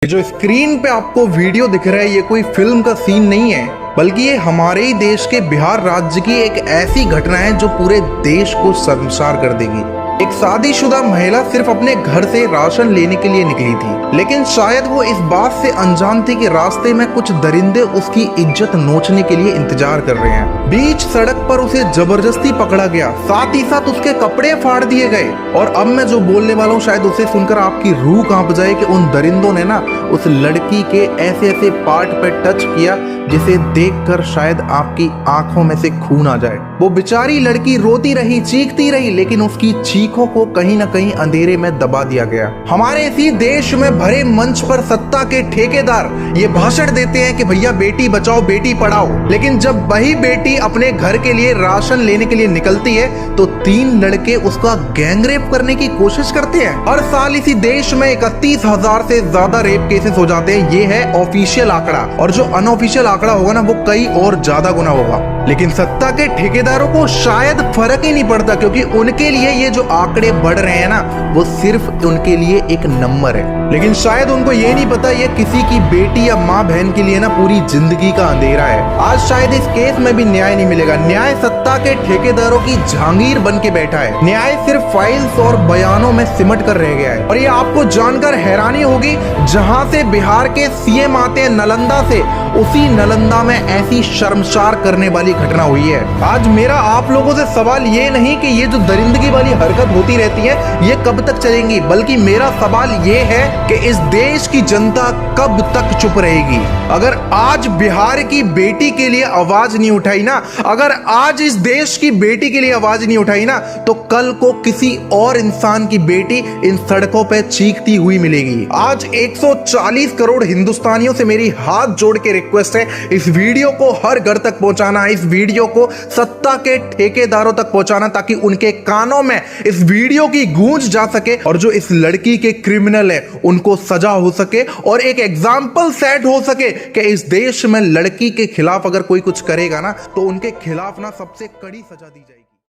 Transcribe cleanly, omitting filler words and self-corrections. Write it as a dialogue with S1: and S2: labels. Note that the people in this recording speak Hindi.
S1: जो स्क्रीन पे आपको वीडियो दिख रहा है ये कोई फिल्म का सीन नहीं है, बल्कि ये हमारे ही देश के बिहार राज्य की एक ऐसी घटना है जो पूरे देश को शर्मसार कर देगी। एक शादीशुदा महिला सिर्फ अपने घर से राशन लेने के लिए निकली थी, लेकिन शायद वो इस बात से अनजान थी कि रास्ते में कुछ दरिंदे उसकी इज्जत नोचने के लिए इंतजार कर रहे हैं। बीच सड़क पर उसे जबरदस्ती पकड़ा गया, साथ ही साथ उसके कपड़े फाड़ दिए गए। और अब मैं जो बोलने वाला हूँ शायद उसे सुनकर आपकी रूह कांप जाए कि उन दरिंदों ने ना उस लड़की के ऐसे ऐसे पार्ट पे टच किया जिसे देखकर शायद आपकी आंखों में से खून आ जाए। वो बेचारी लड़की रोती रही, चीखती रही, लेकिन उसकी चीखों को कहीं ना कहीं अंधेरे में दबा दिया गया। हमारे इसी देश में भरे मंच पर सत्ता के ठेकेदार ये भाषण देते हैं कि भैया बेटी बचाओ बेटी पढ़ाओ, लेकिन जब वही बेटी अपने घर के लिए राशन लेने के लिए निकलती है तो 3 लड़के उसका गैंगरेप करने की कोशिश करते हैं। हर साल इसी देश में 31,000 से ज्यादा रेप केसेस हो जाते हैं। ये है ऑफिशियल आंकड़ा, और जो अनऑफिशियल आंकड़ा होगा ना वो कई और ज्यादा गुना होगा। लेकिन सत्ता के ठेकेदारों को शायद फर्क ही नहीं पड़ता, क्योंकि उनके लिए ये जो आंकड़े बढ़ रहे हैं ना वो सिर्फ उनके लिए एक नंबर है। लेकिन शायद उनको ये नहीं पता ये किसी की बेटी या माँ बहन के लिए ना पूरी जिंदगी का अंधेरा है। आज शायद इस केस में भी न्याय नहीं मिलेगा। न्याय सत्ता के ठेकेदारों की जहांगीर बन के बैठा है। न्याय सिर्फ फाइल्स और बयानों में सिमट कर रह गया है। और ये आपको जानकर हैरानी होगी, जहां से बिहार के सीएम आते हैं नालंदा से, उसी नालंदा में ऐसी शर्मसार करने वाली घटना हुई है। आज मेरा आप लोगों से सवाल ये नहीं कि ये जो दरिंदगी वाली हरकत होती रहती है ये कब तक चलेंगी, बल्कि मेरा सवाल ये है कि इस देश की जनता कब तक चुप रहेगी। अगर आज बिहार की बेटी के लिए आवाज नहीं उठाई ना, अगर आज इस देश की बेटी के लिए आवाज नहीं उठाई ना, तो कल को किसी और इंसान की बेटी इन सड़कों पे चीखती हुई मिलेगी। आज 140 करोड़ हिंदुस्तानियों से मेरी हाथ जोड़ के रिक्वेस्ट है, इस वीडियो को हर घर तक पहुंचाना, इस वीडियो को सत्ता के ठेकेदारों तक पहुंचाना, ताकि उनके कानों में इस वीडियो की गूंज जा सके और जो इस लड़की के क्रिमिनल है उनको सजा हो सके और एक एग्जाम्पल सेट हो सके कि इस देश में लड़की के खिलाफ अगर कोई कुछ करेगा ना तो उनके खिलाफ ना सबसे कड़ी सजा दी जाएगी।